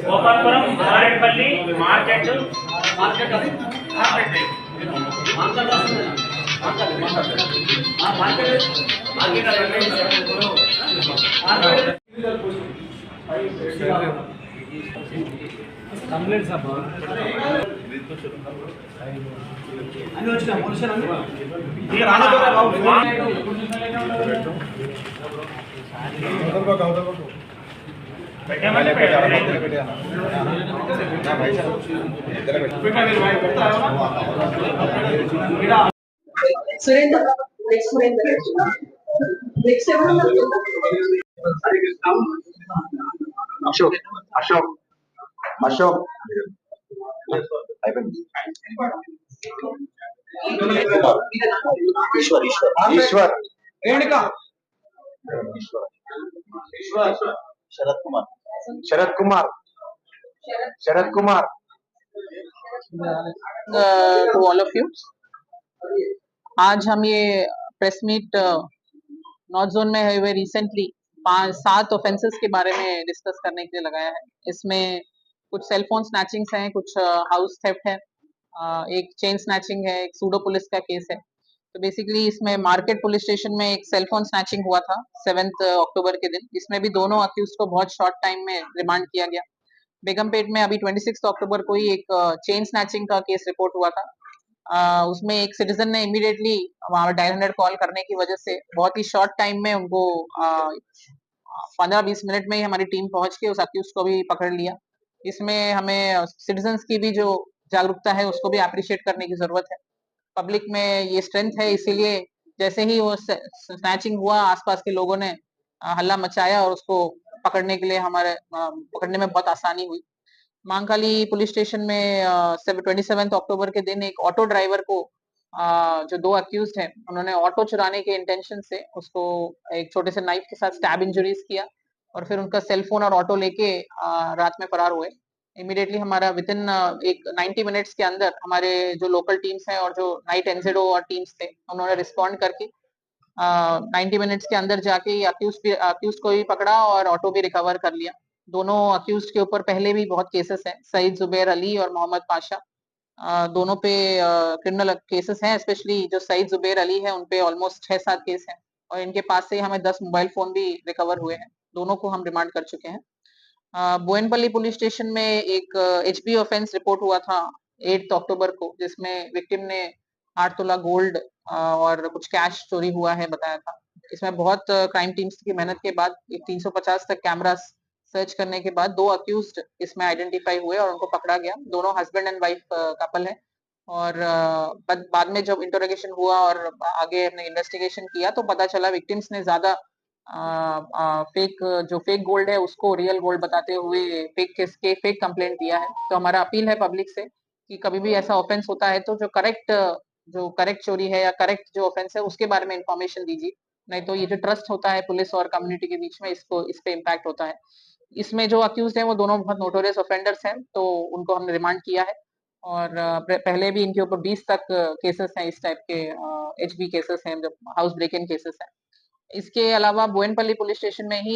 Gopalapuram Marredpally market complaint sir అన్ని వచ్చిన pollution అన్ని ఇక రానోరా బాబు పెట్టామంటే Surendra Surendra Ashok Ashok Ashok Ishwar Ishwar Ishwar Renuka Ishwar Sharad Kumar Sharad Kumar Sharad Kumar to all of you. आज हम ये प्रेस मीट नॉर्थ जोन में हुए रिसेंटली 5-7 ऑफेंसेस के बारे में डिस्कस करने के लिए लगाया है। इसमें कुछ सेल फोन स्नैचिंग्स हैं, कुछ हाउस थेफ्ट है, एक चेन स्नैचिंग है, एक सूडो पुलिस का केस है। तो बेसिकली इसमें मार्केट पुलिस स्टेशन में एक सेल फोन स्नैचिंग हुआ था 7 अक्टूबर के दिन। इसमें भी दोनों अक्यूज को बहुत शॉर्ट टाइम में रिमांड किया गया। बेगमपेट में अभी 26 अक्टूबर को ही एक चेन स्नैचिंग का केस रिपोर्ट हुआ था। उसमें एक सिटीजन ने इमीडिएटली वहां डायल 100 कॉल करने की वजह से बहुत ही शॉर्ट टाइम में उनको 15-20 मिनट में ही हमारी टीम पहुंच के उस अक्यूज को भी पकड़ लिया। इसमें हमें सिटीजन्स की भी जो जागरूकता है उसको भी अप्रिशिएट करने की जरूरत है। पब्लिक में ये स्ट्रेंथ है, इसीलिए जैसे ही वो स्नैचिंग हुआ आसपास के लोगों ने हल्ला मचाया और उसको पकड़ने के लिए हमारे पकड़ने में बहुत आसानी हुई। महाकाली पुलिस स्टेशन में 27 अक्टूबर के दिन एक ऑटो ड्राइवर को जो 2 अक्यूज्ड हैं उन्होंने ऑटो चुराने के इंटेंशन से उसको एक छोटे से नाइफ के साथ स्टैब इंजरीज किया और फिर उनका सेल फोन और ऑटो लेके रात में फरार हुए। इमीडिएटली हमारा विद इन एक 90 मिनट्स के अंदर हमारे जो लोकल टीम्स हैं और जो नाइट एनजेडो और टीम्स थे उन्होंने रिस्पॉन्ड करके 90 मिनट्स के अंदर जाके अक्यूज को भी पकड़ा और ऑटो भी रिकवर कर लिया। दोनों अक्यूज के ऊपर पहले भी बहुत केसेस हैं, सईद जुबैर अली और मोहम्मद पाशा, दोनों पे क्रिमिनल केसेस हैं। स्पेशली जो सईद जुबैर अली है उनपे ऑलमोस्ट 6-7 केस हैं और इनके पास से हमें 10 मोबाइल फोन भी रिकवर हुए हैं। दोनों को हम रिमांड कर चुके हैं। बोयनपल्ली पुलिस स्टेशन में एक एचबी ऑफेंस रिपोर्ट हुआ था 8 अक्टूबर को, जिसमें विक्टिम ने 8 तोला गोल्ड और कुछ कैश चोरी हुआ है बताया था। इसमें बहुत क्राइम टीम्स की मेहनत के बाद 350 तक कैमरा सर्च करने के बाद 2 अक्यूज्ड इसमें आइडेंटिफाई हुए और उनको पकड़ा गया। दोनों हस्बैंड एंड वाइफ कपल है और बाद में जब इंटरोगेशन हुआ और आगे हमने इन्वेस्टिगेशन किया तो पता चला विक्टिम्स ने ज्यादा फेक गोल्ड है उसको रियल गोल्ड बताते हुए फेक कंप्लेंट दिया है। तो हमारा अपील है पब्लिक से कि कभी भी ऐसा ऑफेंस होता है तो जो करेक्ट चोरी है या करेक्ट जो ऑफेंस है उसके बारे में इंफॉर्मेशन दीजिए, नहीं तो ये जो ट्रस्ट होता है पुलिस और कम्युनिटी के बीच में इस पे इम्पैक्ट होता है। इसमें जो अक्यूज्ड हैं वो दोनों बहुत नोटोरियस ऑफेंडर्स हैं, तो उनको हमने रिमांड किया है और पहले भी इनके ऊपर 20 तक केसेस हैं, इस टाइप के एचबी केसेस हैं, जो हाउस ब्रेक इन केसेस हैं। इसके अलावा बोयनपल्ली पुलिस स्टेशन में ही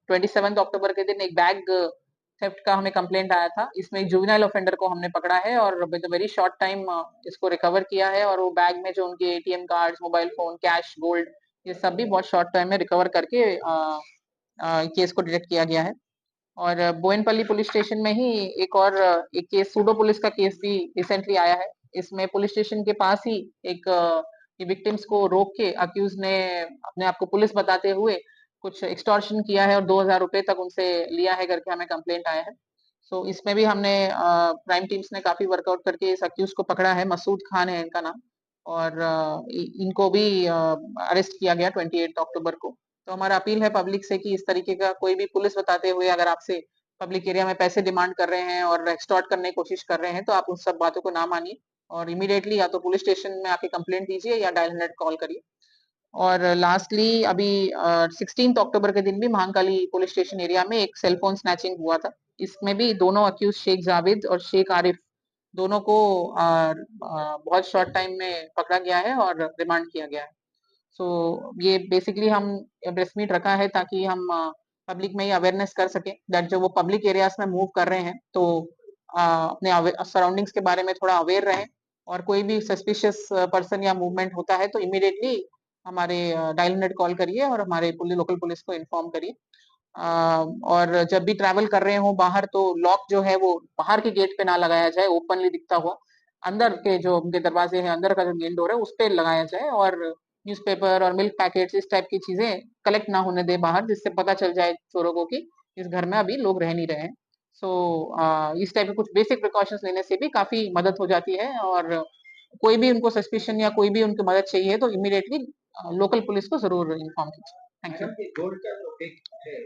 27 अक्टूबर के दिन एक बैग थेफ्ट का हमें कंप्लेंट आया था। इसमें एक जुवेनाइल ऑफेंडर को हमने पकड़ा है और with a very short time इसको रिकवर किया है और वो बैग में जो उनके ATM cards, mobile phone, cash, gold, ये सब भी बहुत शॉर्ट टाइम में रिकवर करके केस को डिटेक्ट किया गया है। और बोयनपल्ली पुलिस स्टेशन में ही एक केस सूडो पुलिस का केस भी रिसेंटली आया है। इसमें पुलिस स्टेशन के पास ही एक विक्टिम्स को रोक के अक्यूज ने अपने आप को पुलिस बताते हुए कुछ एक्सटॉर्शन किया है और 2000 रुपए तक उनसे लिया है करके हमें कंप्लेंट आया है। सो इसमें भी हमने क्राइम टीम्स ने काफी वर्कआउट करके इस अक्यूज को पकड़ा है। मसूद खान है इनका नाम और इनको भी अरेस्ट किया गया 28 अक्टूबर को। तो हमारा अपील है पब्लिक से कि इस तरीके का कोई भी पुलिस बताते हुए अगर आपसे पब्लिक एरिया में पैसे डिमांड कर रहे हैं और एक्सटॉर्ट करने की कोशिश कर रहे हैं तो आप उन सब बातों को ना मानिए और इमीडिएटली या तो पुलिस स्टेशन में आके कंप्लेंट दीजिए या डायल 100 कॉल करिए। और लास्टली अभी 16 अक्टूबर के दिन भी महाकाली पुलिस स्टेशन एरिया में एक सेलफोन स्नैचिंग हुआ था। इसमें भी दोनों अक्यूज शेख जावेद और शेख आरिफ दोनों को बहुत शॉर्ट टाइम में पकड़ा गया है और रिमांड किया गया है। सो ये बेसिकली हम प्रेस मीट रखा है ताकि हम पब्लिक में ये अवेयरनेस कर सके दैट जो वो पब्लिक एरियाज में मूव कर रहे हैं तो अपने सराउंडिंग्स के बारे में थोड़ा अवेयर रहें और कोई भी सस्पिशियस पर्सन या मूवमेंट होता है तो इमीडिएटली हमारे डायल 100 कॉल करिए और हमारे लोकल पुलिस को इन्फॉर्म करिए। और जब भी ट्रैवल कर रहे हो बाहर तो लॉक जो है वो बाहर के गेट पे ना लगाया जाए, ओपनली दिखता हुआ अंदर के जो उनके दरवाजे हैं, अंदर का जो मेन डोर है उस पे लगाया जाए और न्यूज़पेपर और मिल्क पैकेट्स इस टाइप की चीजें कलेक्ट ना होने दे बाहर, जिससे पता चल जाए चोरों को कि इस घर में अभी लोग रह नहीं रहे हैं। सो इस टाइप के कुछ बेसिक प्रिकॉशंस लेने से भी काफी मदद हो जाती है और कोई भी उनको सस्पिशन या कोई भी उनको मदद चाहिए तो इमीडिएटली लोकल पुलिस को जरूर इन्फॉर्म कीजिए। Thank you. गोल्ड का जो एक है